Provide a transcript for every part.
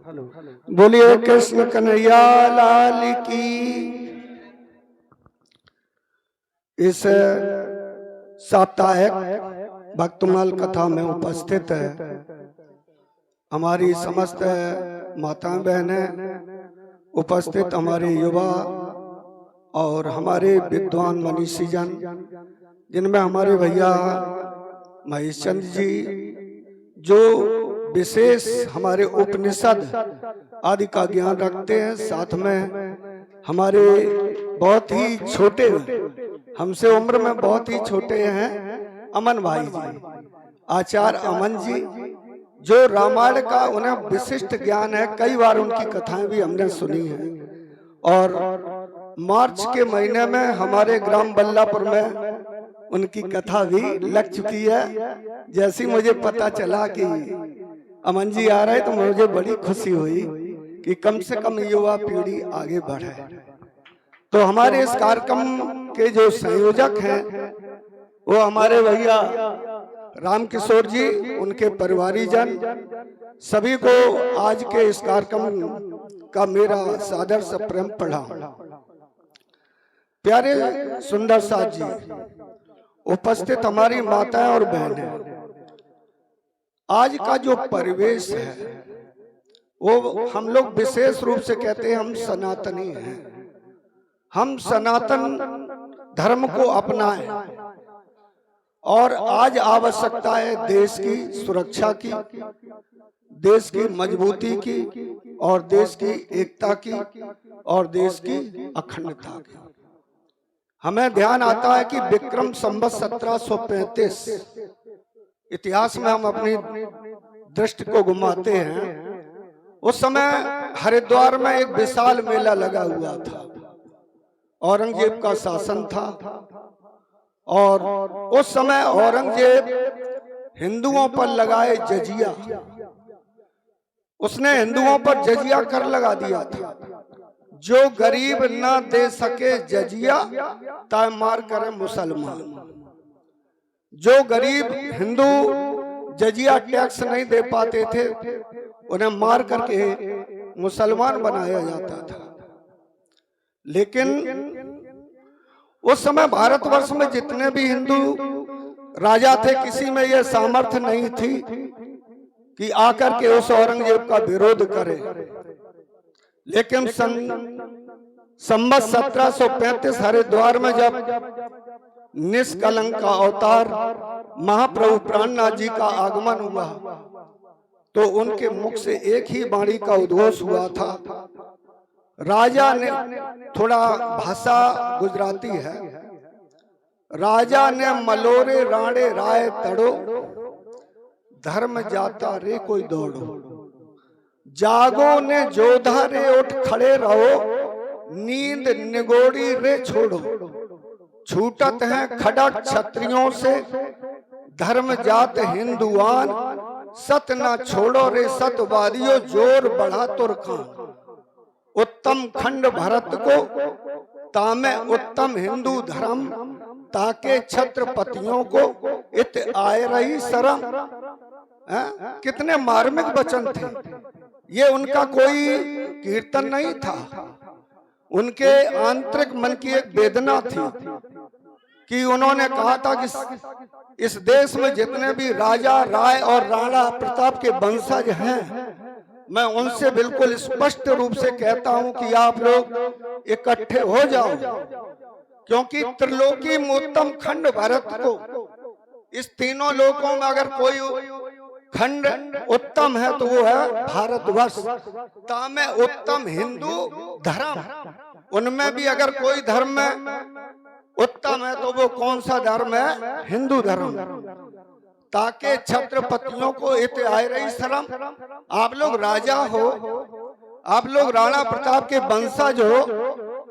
बोलिए कृष्ण कन्हैया लाल की। इस साप्ताहिक भक्तमाल कथा में उपस्थित है हमारी समस्त माताएं बहनें, उपस्थित हमारे युवा और हमारे विद्वान मनीषी जन, जिनमें हमारे भैया महेश चंद्र जी जो विशेष हमारे उपनिषद आदि का ज्ञान रखते हैं, साथ में हमारे बहुत ही छोटे, हमसे उम्र में बहुत ही छोटे हैं अमन भाई जी, आचार्य अमन जी, जो रामायण का उन्हें विशिष्ट ज्ञान है। कई बार उनकी कथाएं भी हमने सुनी है। और मार्च के महीने में हमारे ग्राम बल्लापुर में उनकी कथा भी लग चुकी है। जैसे मुझे पता चला कि अमन जी आ रहे तो मुझे बड़ी खुशी हुई कि कम से कम युवा पीढ़ी आगे बढ़े। तो हमारे इस कार्यक्रम के जो संयोजक हैं वो हमारे भैया राम किशोर जी, उनके परिवारीजन, सभी को आज के इस कार्यक्रम का मेरा सादर से प्रेम प्रणाम। प्यारे सुंदर साथ जी, उपस्थित हमारी माताएं और बहनें, आज का जो परिवेश है वो हम लोग विशेष रूप से कहते हैं हम सनातनी हैं। हम सनातन धर्म को अपनाएं और आज आवश्यकता है देश की सुरक्षा की, देश की मजबूती की और देश की एकता की और देश की अखंडता की। हमें ध्यान आता है कि विक्रम संवत 1735, इतिहास में हम अपनी दृष्टि को घुमाते हैं, उस समय हरिद्वार में एक विशाल मेला लगा हुआ था। औरंगजेब का शासन था और उस समय औरंगजेब हिंदुओं पर लगाए जजिया, उसने हिंदुओं पर जजिया कर लगा दिया था। जो गरीब ना दे सके जजिया ताय मार करे मुसलमान। जो गरीब हिंदू जजिया टैक्स नहीं दे पाते थे उन्हें मार करके मुसलमान बनाया जाता था। लेकिन उस समय भारतवर्ष में जितने भी हिंदू राजा थे, किसी में यह सामर्थ्य नहीं थी कि आकर के उस औरंगजेब का विरोध करे। लेकिन संवत 1735 हरिद्वार में जब निष्कलंक का अवतार महाप्रभु प्राणनाथ जी का आगमन हुआ तो उनके मुख से एक ही वाणी का उद्घोष हुआ था। राजा ने, थोड़ा भाषा गुजराती है, राजा ने मलोरे राणे राय तड़ो, धर्म जाता रे कोई दौड़ो, जागो ने जोधा रे उठ खड़े रहो, नींद निगोड़ी रे छोड़ो, छूटत हैं खड़क क्षत्रियों से, धर्म जात हिंदुआन, सत ना छोड़ो रे सतवादियों, जोर बढ़ा तुरखान, उत्तम खंड भरत को तामे उत्तम हिंदू धर्म, ताके छत्रपतियों को इत आए रही शरम। कितने मार्मिक वचन थे ये। उनका कोई कीर्तन नहीं था, उनके आंतरिक मन की एक वेदना थी कि उन्होंने कहा था कि इस देश में जितने भी राजा, राय और राणा प्रताप के वंशज हैं, मैं उनसे बिल्कुल स्पष्ट रूप से कहता हूं कि आप लोग इकट्ठे हो जाओ, क्योंकि त्रिलोकी उत्तम खंड भरत को, इस तीनों लोकों में अगर कोई खंड उत्तम है तो वो है भारतवर्ष। तामे उत्तम हिंदू धर्म, उनमें भी अगर कोई धर्म में उत्तम है तो वो कौन सा धर्म है? हिंदू धर्म। ताके छत्रपतियों को इत आए रही शर्म। आप लोग राजा हो, आप लोग राणा प्रताप के वंशज हो,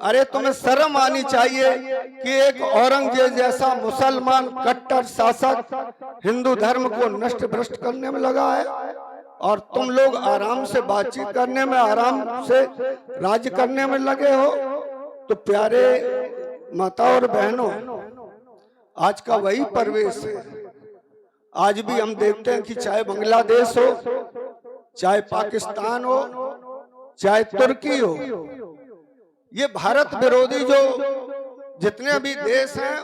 अरे तुम्हें शर्म आनी चाहिए कि एक औरंगजेब जैसा मुसलमान कट्टर शासक हिंदू धर्म को नष्ट भ्रष्ट करने में लगा है और तुम लोग आराम से बातचीत करने में, आराम से राज्य करने में लगे हो। तो प्यारे माता और बहनों, आज का वही परिवेश है। आज भी हम देखते हैं कि चाहे बांग्लादेश हो चाहे पाकिस्तान हो, चाहे तुर्की हो, ये भारत विरोधी जो जितने भी देश हैं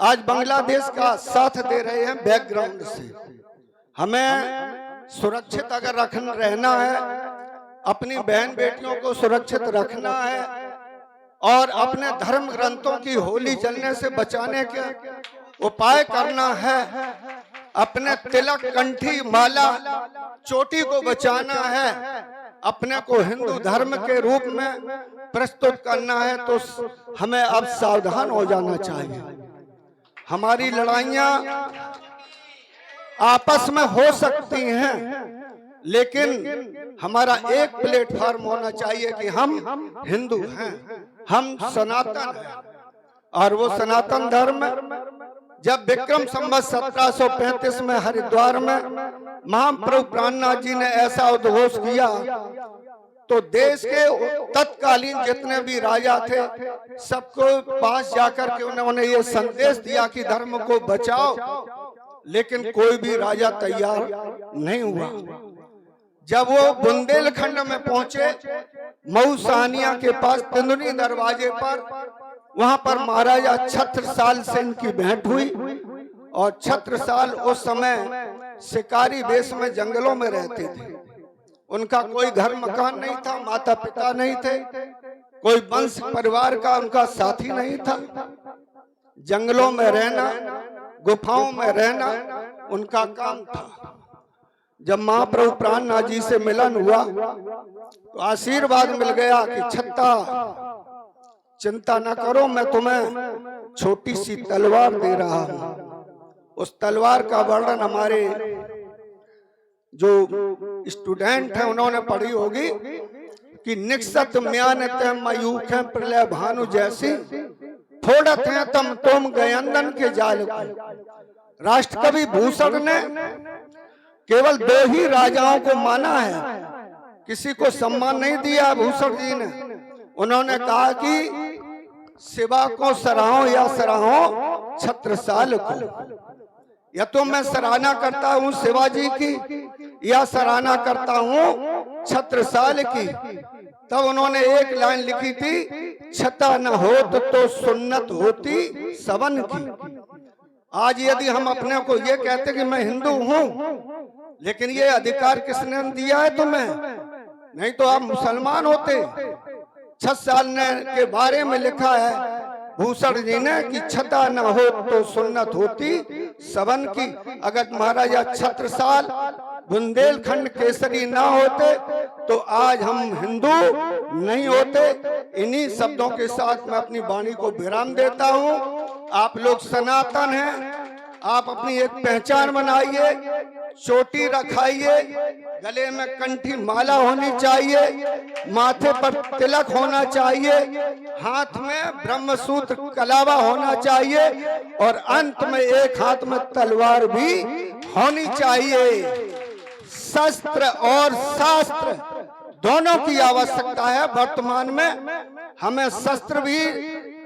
आज बांग्लादेश का साथ दे रहे हैं बैकग्राउंड से। हमें सुरक्षित अगर रहना है, अपनी बहन बेटियों को सुरक्षित रखना है और अपने धर्म ग्रंथों की होली जलने से बचाने के उपाय करना है, अपने तिलक, कंठी, माला, चोटी को बचाना है, अपने को हिंदू धर्म के रूप में प्रस्तुत करना है, तो हमें अब सावधान हो जाना चाहिए। हमारी लड़ाइयां आपस में हो सकती हैं, लेकिन हमारा एक प्लेटफॉर्म होना चाहिए कि हम हिंदू हैं, हम सनातन हैं। और वो सनातन धर्म जब विक्रम संवत 1735 में हरिद्वार में महाप्रभु प्राणनाथ जी ने ऐसा उद्घोष किया तो देश के तत्कालीन जितने भी राजा थे सबको पास जाकर के उन्होंने ये संदेश दिया कि धर्म को बचाओ, लेकिन कोई भी राजा तैयार नहीं हुआ। जब वो बुंदेलखंड में पहुंचे, मऊ सानिया के पास तिंदुनी दरवाजे पर, वहां पर महाराजा छत्रसाल से इनकी भेंट हुई। और छत्रसाल उस समय शिकारी वेश में जंगलों में रहते थे। उनका कोई घर मकान नहीं था, माता पिता नहीं थे, कोई वंश परिवार का उनका साथी नहीं था। जंगलों में रहना, गुफाओं में रहना उनका काम था। जब महाप्रभु प्राणनाथ जी से मिलन हुआ तो आशीर्वाद मिल गया कि छत्ता चिंता न करो, मैं तुम्हें छोटी सी तलवार दे रहा हूं। उस तलवार का वर्णन हमारे जो स्टूडेंट हैं उन्होंने पढ़ी होगी कि निक्षत म्यान तम मयूख है प्रलय भानु जैसी, फोड़त है तम तुम गयंदन के जाल को। राष्ट्रकवि भूषण ने केवल 2 ही राजाओं को माना है, किसी को सम्मान नहीं दिया भूषण जी ने। उन्होंने कहा कि शिवा को सराहो या सराहो छत्रसाल को, या तो मैं सराहना करता हूँ शिवाजी की या सराहना करता हूँ छत्रसाल की। तब उन्होंने एक लाइन लिखी थी, छता न होत तो सुन्नत होती सबन की। आज यदि हम अपने को ये कहते कि मैं हिंदू हूँ, लेकिन ये अधिकार किसने दिया है तुम्हें? नहीं तो आप मुसलमान होते। छत्रसाल ने के बारे में लिखा है भूषण जी ने कि छता न हो तो सुन्नत होती सबन की। अगर महाराजा छत्रसाल बुंदेलखंड केसरी ना होते तो आज हम हिंदू नहीं होते। इन्हीं शब्दों के साथ मैं अपनी वाणी को विराम देता हूँ। आप लोग सनातन हैं, आप अपनी एक पहचान बनाइए, चोटी रखाइए, गले में कंठी माला होनी चाहिए, माथे पर तिलक होना चाहिए, हाथ में ब्रह्मसूत्र कलावा होना चाहिए और अंत में एक हाथ में तलवार भी होनी चाहिए। शस्त्र और शास्त्र दोनों की आवश्यकता है। वर्तमान में हमें शस्त्र भी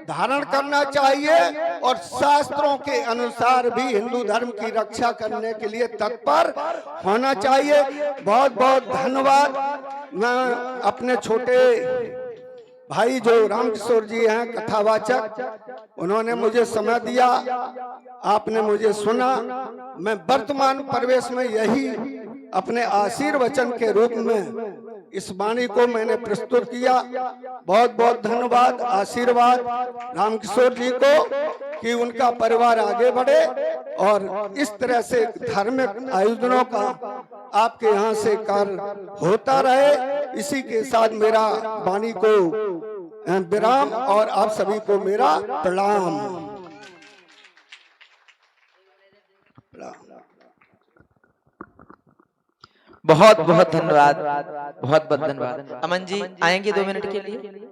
धारण करना चाहिए और शास्त्रों के अनुसार भी हिंदू धर्म की रक्षा करने के लिए तत्पर होना चाहिए। बहुत बहुत धन्यवाद। मैं अपने छोटे भाई जो रामकिशोर जी हैं कथावाचक, उन्होंने मुझे समय दिया, आपने मुझे सुना। मैं वर्तमान परिवेश में यही अपने आशीर्वचन के रूप में इस वाणी को मैंने प्रस्तुत किया। बहुत बहुत धन्यवाद, आशीर्वाद रामकिशोर जी को कि उनका परिवार आगे बढ़े और इस तरह से धार्मिक आयोजनों का आपके यहाँ से कार्य होता रहे। इसी के साथ मेरा वाणी को विराम और आप सभी को मेरा प्रणाम। बहुत बहुत धन्यवाद, बहुत बहुत धन्यवाद। अमन जी आएंगे 2 मिनट के लिए।